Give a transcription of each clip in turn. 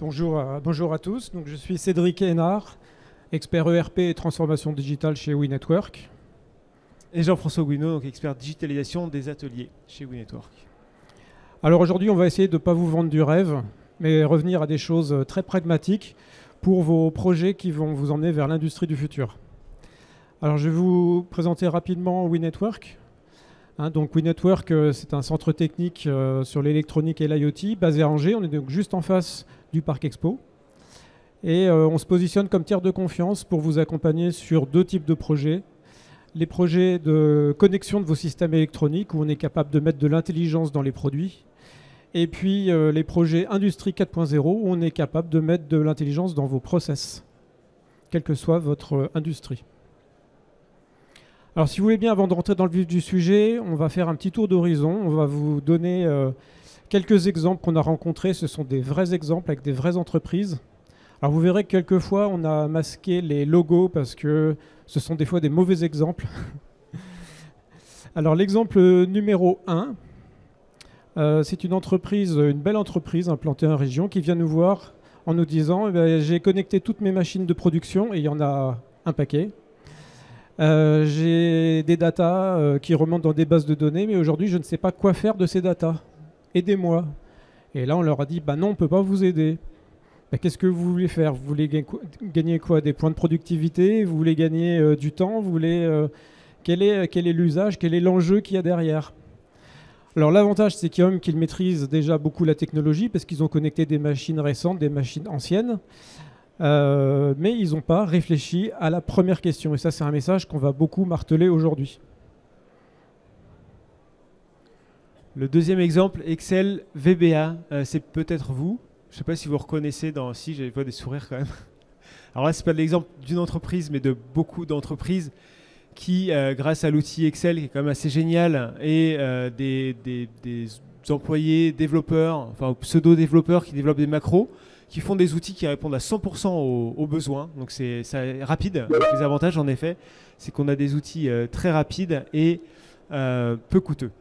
Bonjour à tous. Donc, je suis Cédric Hénard, expert ERP et transformation digitale chez WeNetwork. Et Jean-François Gouinot, donc expert digitalisation des ateliers chez WeNetwork. Alors aujourd'hui, on va essayer de ne pas vous vendre du rêve, mais revenir à des choses très pragmatiques pour vos projets qui vont vous emmener vers l'industrie du futur. Alors je vais vous présenter rapidement WeNetwork. Donc WeNetwork, c'est un centre technique sur l'électronique et l'IoT basé à Angers. On est donc juste en face du Parc Expo. Et on se positionne comme tiers de confiance pour vous accompagner sur deux types de projets. Les projets de connexion de vos systèmes électroniques où on est capable de mettre de l'intelligence dans les produits. Et puis les projets Industrie 4.0 où on est capable de mettre de l'intelligence dans vos process, quelle que soit votre industrie. Alors si vous voulez bien, avant de rentrer dans le vif du sujet, on va faire un petit tour d'horizon. On va vous donner quelques exemples qu'on a rencontrés. Ce sont des vrais exemples avec des vraies entreprises. Alors vous verrez que quelquefois on a masqué les logos parce que ce sont des fois des mauvais exemples. Alors l'exemple numéro 1, c'est une entreprise, une belle entreprise implantée en région qui vient nous voir en nous disant j'ai connecté toutes mes machines de production et il y en a un paquet. J'ai des datas qui remontent dans des bases de données, mais aujourd'hui je ne sais pas quoi faire de ces datas. Aidez-moi. Et là on leur a dit non, on ne peut pas vous aider. Qu'est-ce que vous voulez faire? Vous voulez gagner quoi? Des points de productivité? Vous voulez gagner du temps? Vous voulez, quel est l'usage? Quel est l'enjeu qu'il y a derrière? Alors l'avantage, c'est qu'ils maîtrisent déjà beaucoup la technologie parce qu'ils ont connecté des machines récentes, des machines anciennes. Mais ils n'ont pas réfléchi à la première question. Et ça, c'est un message qu'on va beaucoup marteler aujourd'hui. Le deuxième exemple, Excel VBA, c'est peut-être vous. Je ne sais pas si vous reconnaissez dans... Si, j'avais pas des sourires quand même. Alors là, ce n'est pas l'exemple d'une entreprise, mais de beaucoup d'entreprises qui, grâce à l'outil Excel, qui est quand même assez génial, et des employés développeurs, enfin pseudo-développeurs qui développent des macros, qui font des outils qui répondent à 100% aux besoins. Donc c'est rapide. Donc les avantages, en effet, c'est qu'on a des outils très rapides et peu coûteux.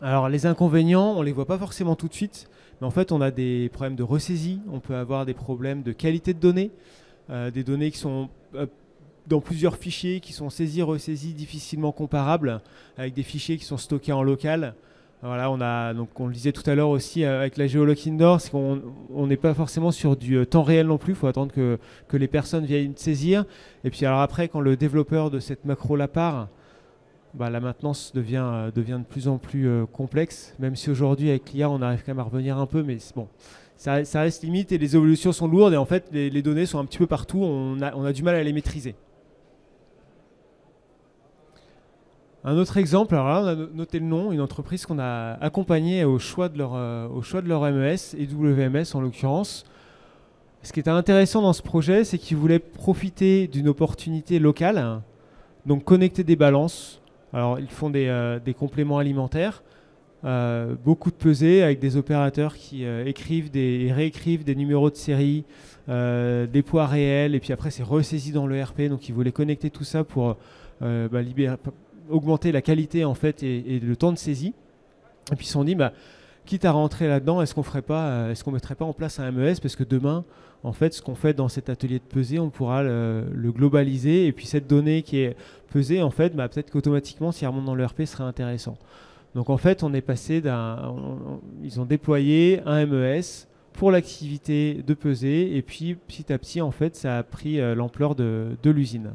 Alors les inconvénients, on ne les voit pas forcément tout de suite, mais en fait on a des problèmes de ressaisie, on peut avoir des problèmes de qualité de données, des données qui sont dans plusieurs fichiers, qui sont saisis, ressaisis, difficilement comparables, avec des fichiers qui sont stockés en local. Voilà, donc on le disait tout à l'heure aussi avec la géoloc indoor, c'est qu'on n'est pas forcément sur du temps réel non plus, il faut attendre que les personnes viennent saisir. Et puis alors après, quand le développeur de cette macro la part, la maintenance devient de plus en plus complexe, même si aujourd'hui avec l'IA on arrive quand même à revenir un peu, mais bon, ça reste limite et les évolutions sont lourdes et en fait les données sont un petit peu partout, on a du mal à les maîtriser. Un autre exemple, alors là on a noté le nom, une entreprise qu'on a accompagnée au choix de leur MES et WMS en l'occurrence. Ce qui était intéressant dans ce projet, c'est qu'ils voulaient profiter d'une opportunité locale, donc connecter des balances. Alors ils font des compléments alimentaires, beaucoup de pesées avec des opérateurs qui écrivent et réécrivent des numéros de série, des poids réels, et puis après c'est ressaisi dans le RP, donc ils voulaient connecter tout ça pour augmenter la qualité en fait et le temps de saisie. Et puis ils se sont dit, quitte à rentrer là-dedans, est-ce qu'on mettrait pas en place un MES, parce que demain, en fait, ce qu'on fait dans cet atelier de pesée, on pourra le globaliser, et puis cette donnée qui est pesée, en fait, peut-être qu'automatiquement, si elle remonte dans le RP, ce serait intéressant. Donc en fait, on est passé ils ont déployé un MES pour l'activité de pesée, et puis petit à petit, en fait, ça a pris l'ampleur de l'usine.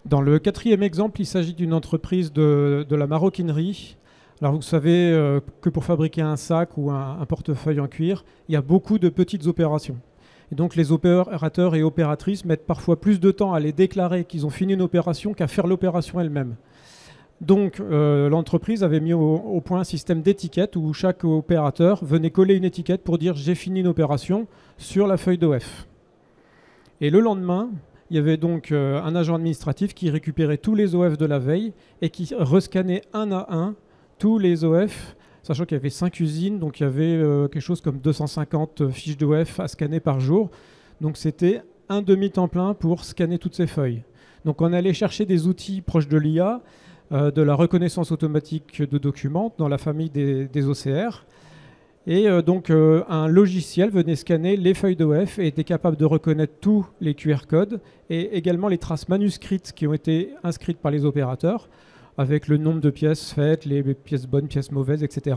Dans le quatrième exemple, il s'agit d'une entreprise de la maroquinerie. Alors vous savez que pour fabriquer un sac ou un portefeuille en cuir, il y a beaucoup de petites opérations. Et donc les opérateurs et opératrices mettent parfois plus de temps à les déclarer qu'ils ont fini une opération qu'à faire l'opération elle-même. Donc l'entreprise avait mis au point un système d'étiquettes où chaque opérateur venait coller une étiquette pour dire « j'ai fini une opération » sur la feuille d'OF. Et le lendemain, il y avait donc un agent administratif qui récupérait tous les OF de la veille et qui rescannait un à un tous les OF, sachant qu'il y avait 5 usines, donc il y avait quelque chose comme 250 fiches d'OF à scanner par jour. Donc c'était un demi-temps plein pour scanner toutes ces feuilles. Donc on allait chercher des outils proches de l'IA de la reconnaissance automatique de documents dans la famille des OCR. Et donc un logiciel venait scanner les feuilles d'OF et était capable de reconnaître tous les QR codes et également les traces manuscrites qui ont été inscrites par les opérateurs avec le nombre de pièces faites, les pièces bonnes, pièces mauvaises, etc.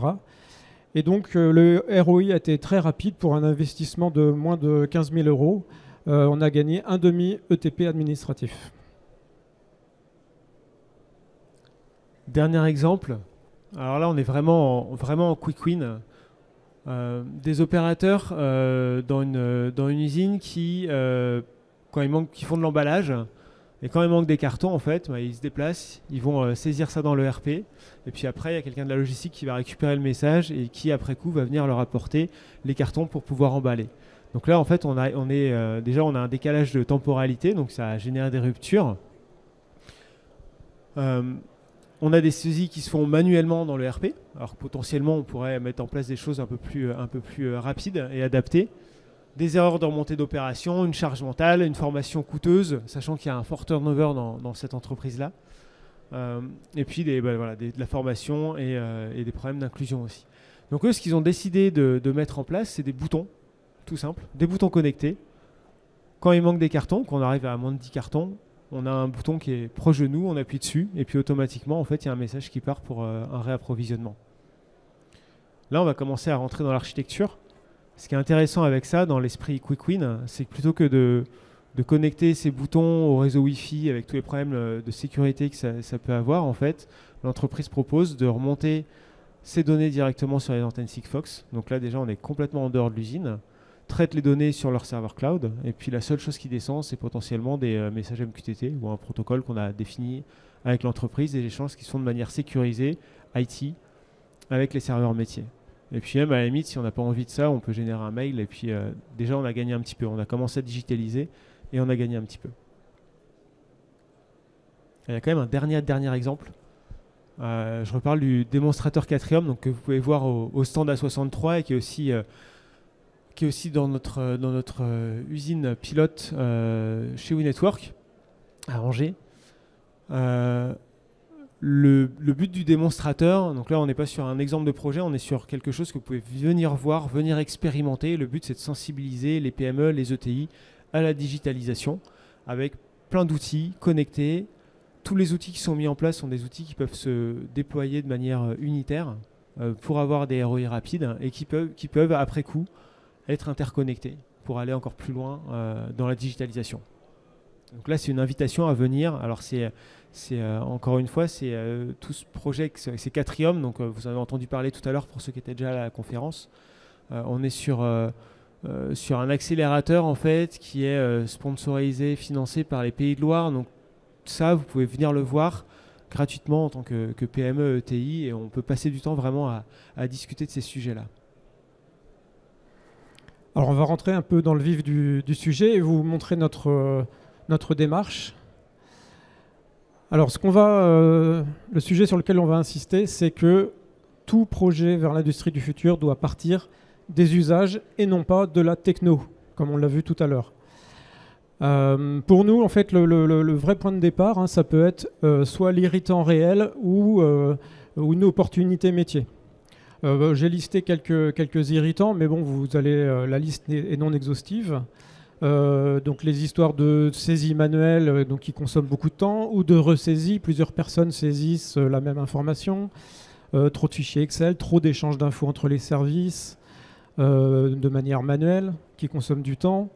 Et donc le ROI a été très rapide pour un investissement de moins de 15 000 €. On a gagné un demi-ETP administratif. Dernier exemple. Alors là, on est vraiment en quick win. Des opérateurs dans une usine qui font de l'emballage et quand il manque des cartons, en fait, ils se déplacent, ils vont saisir ça dans le RP et puis après il y a quelqu'un de la logistique qui va récupérer le message et qui après coup va venir leur apporter les cartons pour pouvoir emballer. Donc là en fait on a un décalage de temporalité, donc ça a généré des ruptures. On a des saisies qui se font manuellement dans le RP, alors que potentiellement on pourrait mettre en place des choses un peu plus rapides et adaptées. Des erreurs de remontée d'opération, une charge mentale, une formation coûteuse, sachant qu'il y a un fort turnover dans cette entreprise-là. Et puis de la formation et des problèmes d'inclusion aussi. Donc eux, ce qu'ils ont décidé de mettre en place, c'est des boutons, tout simple, des boutons connectés. Quand il manque des cartons, quand on arrive à moins de 10 cartons, on a un bouton qui est proche de nous, on appuie dessus, et puis automatiquement, en fait, il y a un message qui part pour un réapprovisionnement. Là, on va commencer à rentrer dans l'architecture. Ce qui est intéressant avec ça, dans l'esprit Quick Win, c'est que plutôt que de connecter ces boutons au réseau Wi-Fi avec tous les problèmes de sécurité que ça peut avoir, en fait, l'entreprise propose de remonter ces données directement sur les antennes Sigfox. Donc là, déjà, on est complètement en dehors de l'usine. Traite les données sur leur serveur cloud. Et puis, la seule chose qui descend, c'est potentiellement des messages MQTT ou un protocole qu'on a défini avec l'entreprise, des échanges qui sont de manière sécurisée, IT, avec les serveurs métiers. Et puis même à la limite, si on n'a pas envie de ça, on peut générer un mail et puis déjà on a gagné un petit peu. On a commencé à digitaliser et on a gagné un petit peu. Il y a quand même un dernier exemple. Je reparle du démonstrateur Catrium, donc, que vous pouvez voir au stand A63 et qui est aussi dans notre usine pilote chez WeNetwork à Angers. Le but du démonstrateur, donc là on n'est pas sur un exemple de projet, on est sur quelque chose que vous pouvez venir voir, venir expérimenter. Le but c'est de sensibiliser les PME, les ETI à la digitalisation avec plein d'outils connectés. Tous les outils qui sont mis en place sont des outils qui peuvent se déployer de manière unitaire pour avoir des ROI rapides et qui peuvent après coup être interconnectés pour aller encore plus loin dans la digitalisation. Donc là c'est une invitation à venir. Alors encore une fois, c'est tout ce projet, c'est Catrium, donc vous avez entendu parler tout à l'heure pour ceux qui étaient déjà à la conférence. On est sur un accélérateur en fait qui est sponsorisé, financé par les Pays de Loire. Donc ça, vous pouvez venir le voir gratuitement en tant que PME, ETI, et on peut passer du temps vraiment à discuter de ces sujets-là. Alors on va rentrer un peu dans le vif du sujet et vous montrer notre démarche. Alors, le sujet sur lequel on va insister, c'est que tout projet vers l'industrie du futur doit partir des usages et non pas de la techno, comme on l'a vu tout à l'heure. Pour nous, en fait, le vrai point de départ, ça peut être soit l'irritant réel ou une opportunité métier. J'ai listé quelques irritants, mais bon, la liste est non exhaustive. Donc les histoires de saisie manuelle qui consomment beaucoup de temps ou de ressaisie, plusieurs personnes saisissent la même information, trop de fichiers Excel, trop d'échanges d'infos entre les services de manière manuelle qui consomment du temps.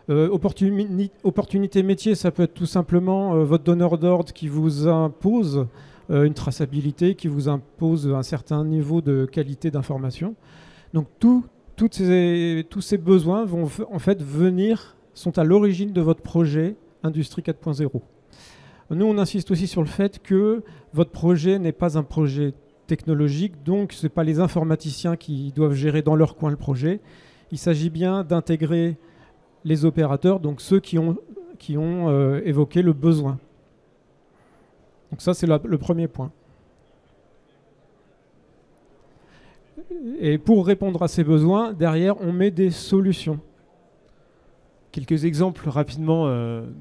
Opportunité métier, ça peut être tout simplement votre donneur d'ordre qui vous impose une traçabilité, qui vous impose un certain niveau de qualité d'information. Donc tous ces besoins vont en fait sont à l'origine de votre projet Industrie 4.0. Nous, on insiste aussi sur le fait que votre projet n'est pas un projet technologique, donc ce n'est pas les informaticiens qui doivent gérer dans leur coin le projet. Il s'agit bien d'intégrer les opérateurs, donc ceux qui ont évoqué le besoin. Donc ça, c'est le premier point. Et pour répondre à ces besoins, derrière, on met des solutions. Quelques exemples rapidement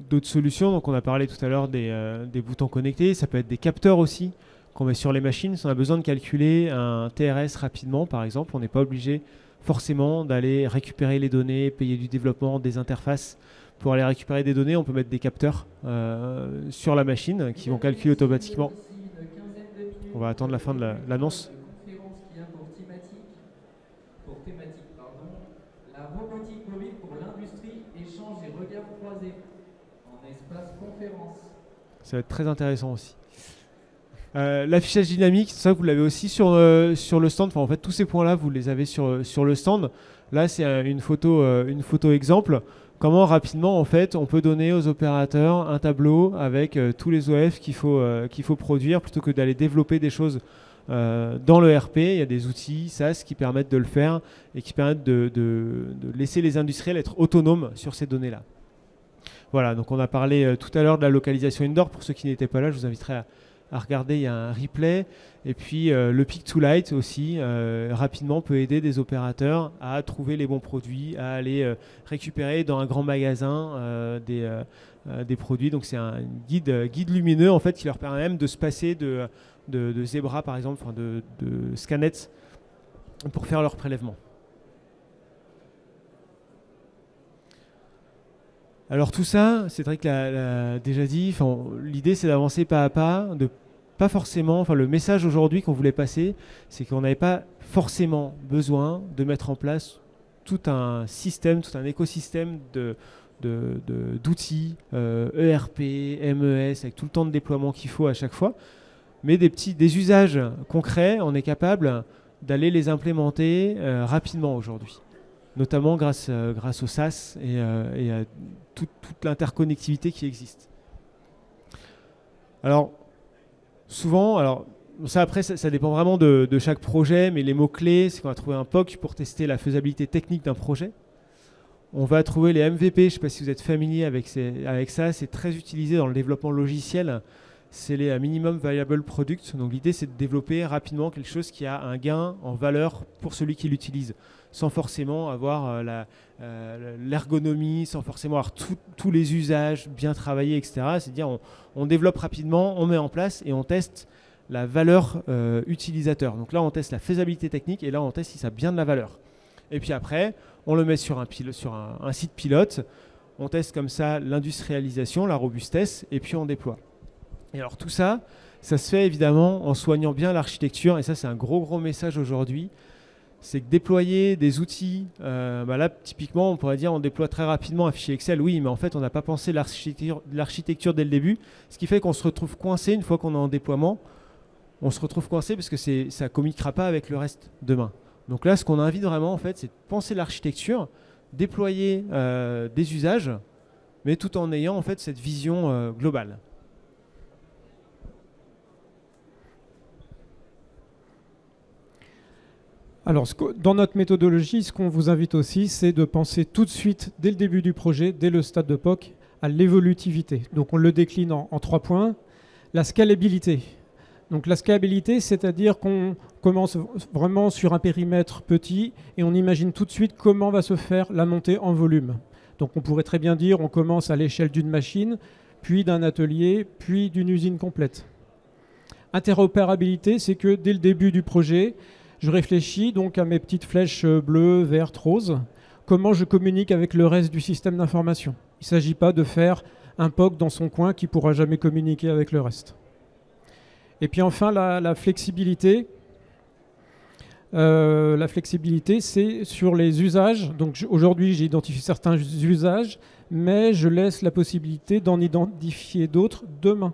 d'autres solutions. Donc on a parlé tout à l'heure des boutons connectés. Ça peut être des capteurs aussi qu'on met sur les machines. Si on a besoin de calculer un TRS rapidement, par exemple, on n'est pas obligé forcément d'aller récupérer les données, payer du développement, des interfaces. Pour aller récupérer des données, on peut mettre des capteurs sur la machine qui vont calculer automatiquement. On va attendre la fin de l'annonce. La robotique mobile pour l'industrie, échange et regard croisés en espace conférence. Ça va être très intéressant aussi. L'affichage dynamique, ça vous l'avez aussi sur le stand. Enfin, en fait, tous ces points-là, vous les avez sur le stand. Là, c'est une photo exemple. Comment rapidement, en fait, on peut donner aux opérateurs un tableau avec tous les OF qu'il faut produire plutôt que d'aller développer des choses dans le RP. Il y a des outils SaaS qui permettent de le faire et qui permettent de laisser les industriels être autonomes sur ces données-là. Voilà, donc on a parlé tout à l'heure de la localisation indoor. Pour ceux qui n'étaient pas là, je vous inviterai à regarder, il y a un replay. Et puis le pick to light aussi, rapidement peut aider des opérateurs à trouver les bons produits, à aller récupérer dans un grand magasin des produits. Donc c'est un guide lumineux en fait qui leur permet même de se passer de Zebra par exemple, enfin de Scanet pour faire leur prélèvement. Alors tout ça, c'est vrai que l'a déjà dit, l'idée c'est d'avancer pas à pas, pas forcément, le message aujourd'hui qu'on voulait passer, c'est qu'on n'avait pas forcément besoin de mettre en place tout un système, tout un écosystème d'outils, ERP, MES, avec tout le temps de déploiement qu'il faut à chaque fois, mais des usages concrets, on est capable d'aller les implémenter rapidement aujourd'hui, notamment grâce au SaaS et à toute l'interconnectivité qui existe. Alors, souvent, ça après, ça dépend vraiment de chaque projet, mais les mots-clés, c'est qu'on va trouver un POC pour tester la faisabilité technique d'un projet. On va trouver les MVP, je ne sais pas si vous êtes familier avec ça, c'est très utilisé dans le développement logiciel. C'est les Minimum Viable Product. Donc l'idée, c'est de développer rapidement quelque chose qui a un gain en valeur pour celui qui l'utilise, sans forcément avoir l'ergonomie, sans forcément avoir tous les usages bien travaillés, etc. C'est-à-dire on développe rapidement, on met en place et on teste la valeur utilisateur. Donc là, on teste la faisabilité technique et là, on teste si ça a bien de la valeur. Et puis après, on le met sur un site pilote, on teste comme ça l'industrialisation, la robustesse et puis on déploie. Et alors tout ça, ça se fait évidemment en soignant bien l'architecture et ça, c'est un gros message aujourd'hui. C'est que déployer des outils, là typiquement on pourrait dire on déploie très rapidement un fichier Excel, oui, mais en fait on n'a pas pensé l'architecture dès le début, ce qui fait qu'on se retrouve coincé une fois qu'on est en déploiement, on se retrouve coincé parce que ça ne communiquera pas avec le reste demain. Donc là ce qu'on invite vraiment en fait c'est de penser l'architecture, déployer des usages, mais tout en ayant en fait cette vision globale. Alors, dans notre méthodologie, ce qu'on vous invite aussi, c'est de penser tout de suite, dès le début du projet, dès le stade de POC, à l'évolutivité. Donc, on le décline en 3 points. La scalabilité. Donc, la scalabilité, c'est-à-dire qu'on commence vraiment sur un périmètre petit et on imagine tout de suite comment va se faire la montée en volume. Donc, on pourrait très bien dire on commence à l'échelle d'une machine, puis d'un atelier, puis d'une usine complète. Interopérabilité, c'est que dès le début du projet, je réfléchis donc à mes petites flèches bleues, vertes, roses. Comment je communique avec le reste du système d'information. Il ne s'agit pas de faire un POC dans son coin qui ne pourra jamais communiquer avec le reste. Et puis enfin, la flexibilité. La flexibilité, c'est sur les usages. Donc aujourd'hui, j'ai identifié certains usages, mais je laisse la possibilité d'en identifier d'autres demain.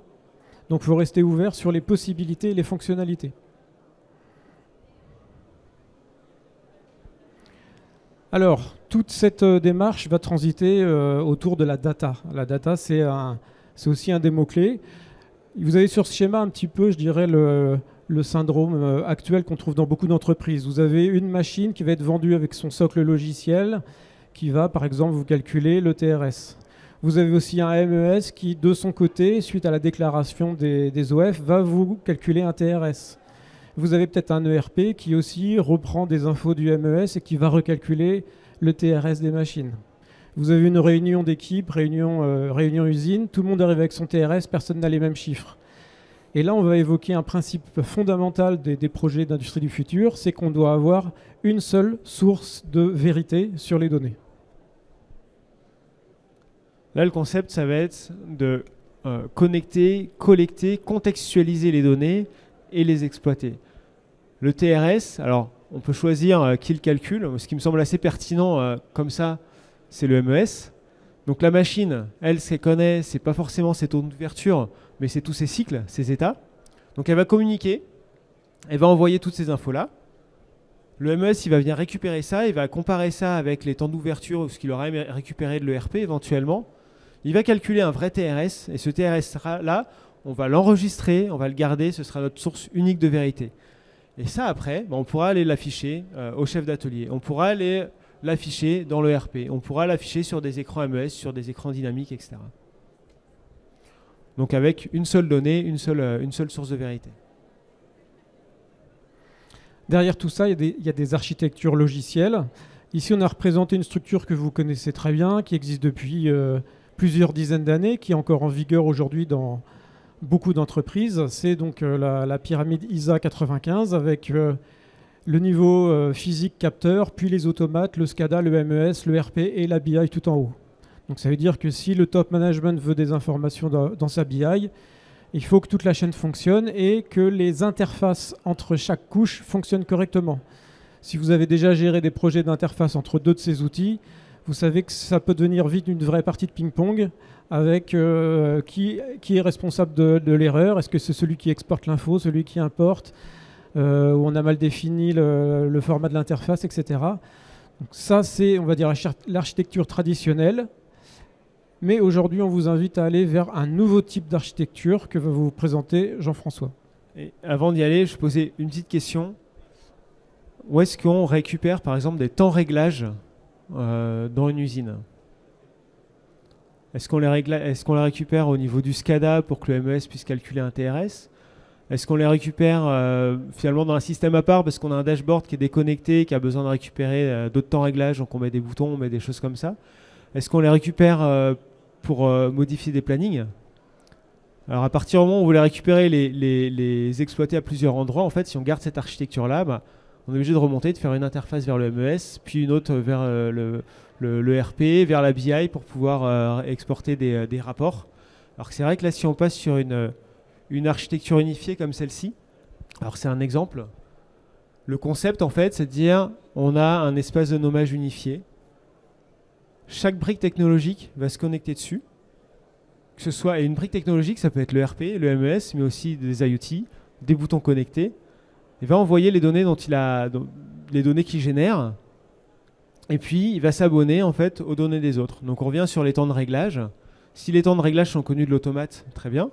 Donc il faut rester ouvert sur les possibilités et les fonctionnalités. Alors, toute cette démarche va transiter autour de la data. La data, c'est aussi un des mots-clés. Vous avez sur ce schéma un petit peu, je dirais, le syndrome actuel qu'on trouve dans beaucoup d'entreprises. Vous avez une machine qui va être vendue avec son socle logiciel, qui va, par exemple, vous calculer le TRS. Vous avez aussi un MES qui, de son côté, suite à la déclaration des OF, va vous calculer un TRS. Vous avez peut-être un ERP qui aussi reprend des infos du MES et qui va recalculer le TRS des machines. Vous avez une réunion d'équipe, réunion usine, tout le monde arrive avec son TRS, personne n'a les mêmes chiffres. Et là, on va évoquer un principe fondamental des projets d'industrie du futur, c'est qu'on doit avoir une seule source de vérité sur les données. Là, le concept, ça va être de connecter, collecter, contextualiser les données et les exploiter. Le TRS, alors on peut choisir qui le calcule. Ce qui me semble assez pertinent comme ça, c'est le MES. Donc la machine, elle, ce qu'elle connaît, c'est pas forcément ses taux d'ouverture, mais c'est tous ses cycles, ses états. Donc elle va communiquer, elle va envoyer toutes ces infos-là. Le MES, il va venir récupérer ça, il va comparer ça avec les temps d'ouverture ou ce qu'il aurait récupéré de l'ERP éventuellement. Il va calculer un vrai TRS, et ce TRS-là, on va l'enregistrer, on va le garder, ce sera notre source unique de vérité. Et ça, après, on pourra aller l'afficher au chef d'atelier. On pourra aller l'afficher dans le RP. On pourra l'afficher sur des écrans MES, sur des écrans dynamiques, etc. Donc avec une seule donnée, une seule source de vérité. Derrière tout ça, il y a des architectures logicielles. Ici, on a représenté une structure que vous connaissez très bien, qui existe depuis plusieurs dizaines d'années, qui est encore en vigueur aujourd'hui dans beaucoup d'entreprises. C'est donc la pyramide ISA 95 avec le niveau physique capteur, puis les automates, le SCADA, le MES, le RP et la BI tout en haut. Donc ça veut dire que si le top management veut des informations dans sa BI, il faut que toute la chaîne fonctionne et que les interfaces entre chaque couche fonctionnent correctement. Si vous avez déjà géré des projets d'interface entre deux de ces outils, vous savez que ça peut devenir vite une vraie partie de ping-pong avec qui est responsable de l'erreur. Est-ce que c'est celui qui exporte l'info, celui qui importe, où on a mal défini le format de l'interface, etc. Donc ça, c'est, on va dire, l'architecture traditionnelle. Mais aujourd'hui, on vous invite à aller vers un nouveau type d'architecture que va vous présenter Jean-François. Et avant d'y aller, je posais une petite question. Où est-ce qu'on récupère, par exemple, des temps réglages dans une usine? Est-ce qu'on les récupère au niveau du SCADA pour que le MES puisse calculer un TRS? Est-ce qu'on les récupère finalement dans un système à part parce qu'on a un dashboard qui est déconnecté, qui a besoin de récupérer d'autres temps réglages, donc on met des boutons, on met des choses comme ça? Est-ce qu'on les récupère pour modifier des plannings? Alors à partir du moment où vous voulez récupérer, les exploiter à plusieurs endroits, en fait, si on garde cette architecture-là, on est obligé de remonter, de faire une interface vers le MES, puis une autre vers le RP, vers la BI pour pouvoir exporter des rapports. Alors que c'est vrai que là, si on passe sur une architecture unifiée comme celle-ci, alors c'est un exemple, le concept en fait, c'est de dire on a un espace de nommage unifié. Chaque brique technologique va se connecter dessus. Que ce soit une brique technologique, ça peut être le RP, le MES, mais aussi des IoT, des boutons connectés. Il va envoyer les données les données qu'il génère, et puis il va s'abonner en fait aux données des autres. Donc on revient sur les temps de réglage. Si les temps de réglage sont connus de l'automate, très bien.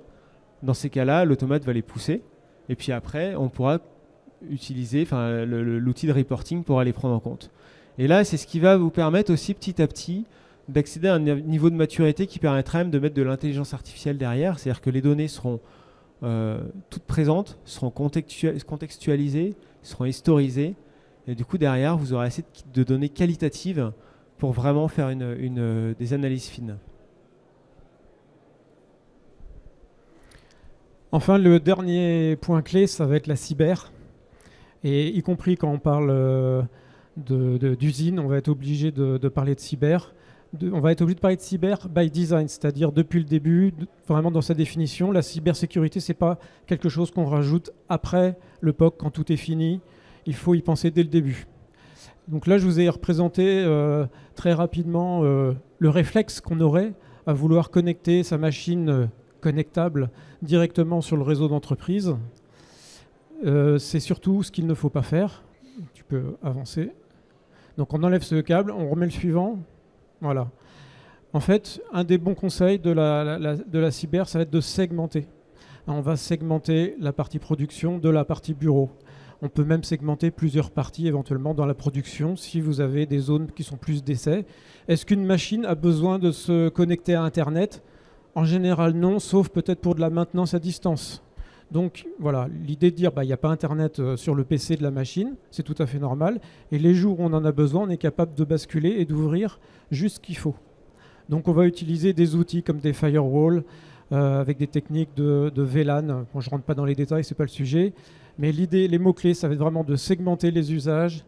Dans ces cas-là, l'automate va les pousser, et puis après, on pourra utiliser l'outil de reporting pour les prendre en compte. Et là, c'est ce qui va vous permettre aussi petit à petit d'accéder à un niveau de maturité qui permettra même de mettre de l'intelligence artificielle derrière. C'est-à-dire que les données seront toutes présentes, seront contextualisées, seront historisées. Et du coup, derrière, vous aurez assez de données qualitatives pour vraiment faire des analyses fines. Enfin, le dernier point clé, ça va être la cyber. Et y compris quand on parle d'usine, on va être obligé de parler de cyber. On va être obligé de parler de cyber by design, c'est-à-dire depuis le début, vraiment dans sa définition, la cybersécurité, ce n'est pas quelque chose qu'on rajoute après le POC, quand tout est fini. Il faut y penser dès le début. Donc là, je vous ai représenté très rapidement le réflexe qu'on aurait à vouloir connecter sa machine connectable directement sur le réseau d'entreprise. C'est surtout ce qu'il ne faut pas faire. Tu peux avancer. Donc on enlève ce câble, on remet le suivant. Voilà. En fait, un des bons conseils de la cyber, ça va être de segmenter. On va segmenter la partie production de la partie bureau. On peut même segmenter plusieurs parties éventuellement dans la production si vous avez des zones qui sont plus d'essais. Est-ce qu'une machine a besoin de se connecter à Internet? En général, non, sauf peut-être pour de la maintenance à distance. Donc voilà, l'idée de dire il n'y a pas Internet sur le PC de la machine, c'est tout à fait normal. Et les jours où on en a besoin, on est capable de basculer et d'ouvrir juste ce qu'il faut. Donc on va utiliser des outils comme des firewalls, avec des techniques de VLAN. Bon, je ne rentre pas dans les détails, ce n'est pas le sujet. Mais l'idée, les mots-clés, ça va être vraiment de segmenter les usages,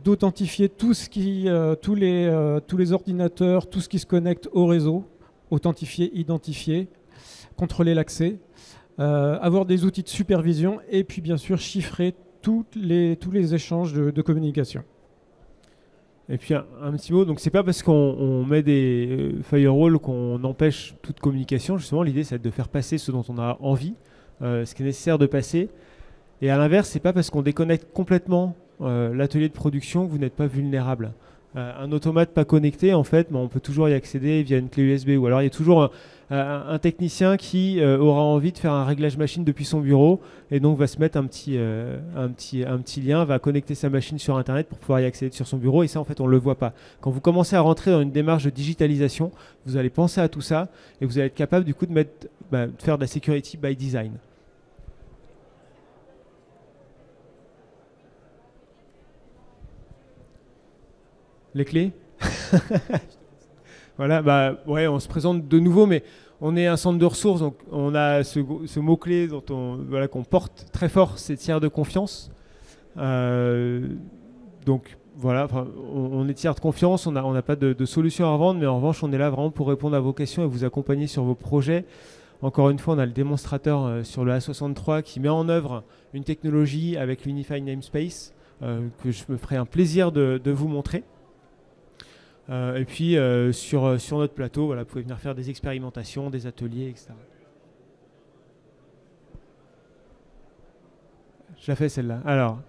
d'authentifier tous les ordinateurs, tout ce qui se connecte au réseau, authentifier, identifier, contrôler l'accès, avoir des outils de supervision et puis bien sûr chiffrer tous les échanges de communication. Et puis un petit mot, donc c'est pas parce qu'on met des firewalls qu'on empêche toute communication. Justement, l'idée c'est de faire passer ce dont on a envie, ce qui est nécessaire de passer. Et à l'inverse, c'est pas parce qu'on déconnecte complètement l'atelier de production que vous n'êtes pas vulnérable. Un automate pas connecté, en fait, on peut toujours y accéder via une clé USB. Ou alors il y a toujours un technicien qui aura envie de faire un réglage machine depuis son bureau et donc va se mettre un petit lien, va connecter sa machine sur Internet pour pouvoir y accéder sur son bureau. Et ça, en fait, on ne le voit pas. Quand vous commencez à rentrer dans une démarche de digitalisation, vous allez penser à tout ça et vous allez être capable du coup de faire de la security by design. Les clés. Voilà, ouais, on se présente de nouveau, mais on est un centre de ressources, donc on a ce mot-clé qu'on porte très fort, c'est tiers de confiance. Donc voilà, on est tiers de confiance, on n'a pas de solution à vendre, mais en revanche, on est là vraiment pour répondre à vos questions et vous accompagner sur vos projets. Encore une fois, on a le démonstrateur sur le A63 qui met en œuvre une technologie avec l'Unified Namespace que je me ferai un plaisir de vous montrer. Et puis sur notre plateau, voilà, vous pouvez venir faire des expérimentations, des ateliers, etc. Je la fais celle-là. Alors,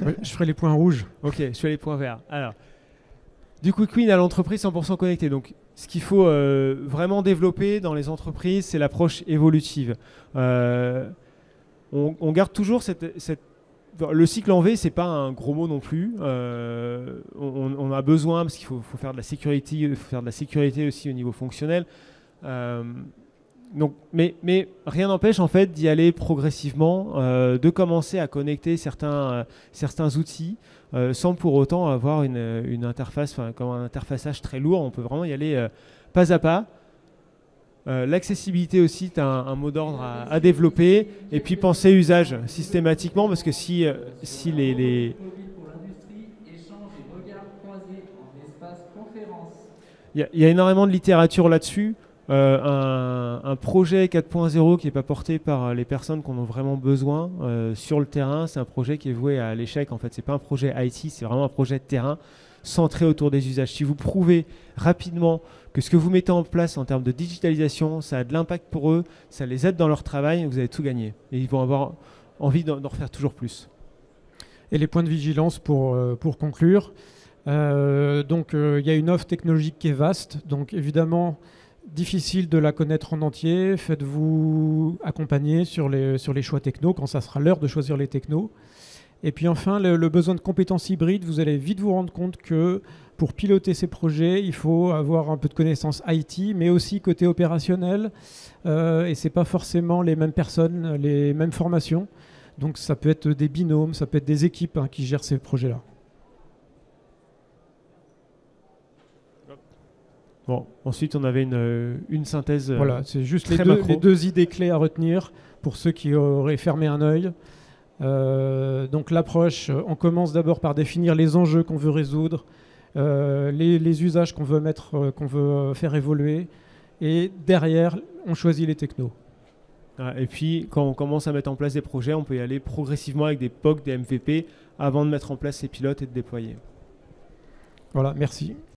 ouais, je ferai les points rouges. Ok, je fais les points verts. Alors, du Quick Win à l'entreprise 100% connectée. Donc, ce qu'il faut vraiment développer dans les entreprises, c'est l'approche évolutive. On garde toujours le cycle en V, c'est pas un gros mot non plus. On a besoin, parce qu'il faut faire de la sécurité, il faut faire de la sécurité aussi au niveau fonctionnel. Donc, mais rien n'empêche en fait d'y aller progressivement, de commencer à connecter certains outils sans pour autant avoir une interface, comme un interfaçage très lourd. On peut vraiment y aller pas à pas. L'accessibilité aussi est un mot d'ordre à développer, et puis penser usage systématiquement, parce que si les il y a énormément de littérature là-dessus. Un projet 4.0 qui n'est pas porté par les personnes qui en ont vraiment besoin sur le terrain, c'est un projet qui est voué à l'échec. En fait, c'est pas un projet IT, c'est vraiment un projet de terrain centré autour des usages. Si vous prouvez rapidement que ce que vous mettez en place en termes de digitalisation, ça a de l'impact pour eux, ça les aide dans leur travail, vous avez tout gagné. Et ils vont avoir envie d'en refaire toujours plus. Et les points de vigilance pour conclure. Donc, il y a une offre technologique qui est vaste. Donc, évidemment, difficile de la connaître en entier. Faites-vous accompagner sur les choix techno quand ça sera l'heure de choisir les technos. Et puis enfin, le besoin de compétences hybrides, vous allez vite vous rendre compte que pour piloter ces projets, il faut avoir un peu de connaissances IT, mais aussi côté opérationnel. Et ce n'est pas forcément les mêmes personnes, les mêmes formations. Donc ça peut être des binômes, ça peut être des équipes qui gèrent ces projets-là. Bon, ensuite on avait une synthèse. Voilà, c'est juste les deux idées clés à retenir pour ceux qui auraient fermé un œil. Donc l'approche, on commence d'abord par définir les enjeux qu'on veut résoudre, les usages qu'on veut faire évoluer, et derrière, on choisit les technos. Et puis, quand on commence à mettre en place des projets, on peut y aller progressivement avec des POC, des MVP, avant de mettre en place ces pilotes et de déployer. Voilà, merci.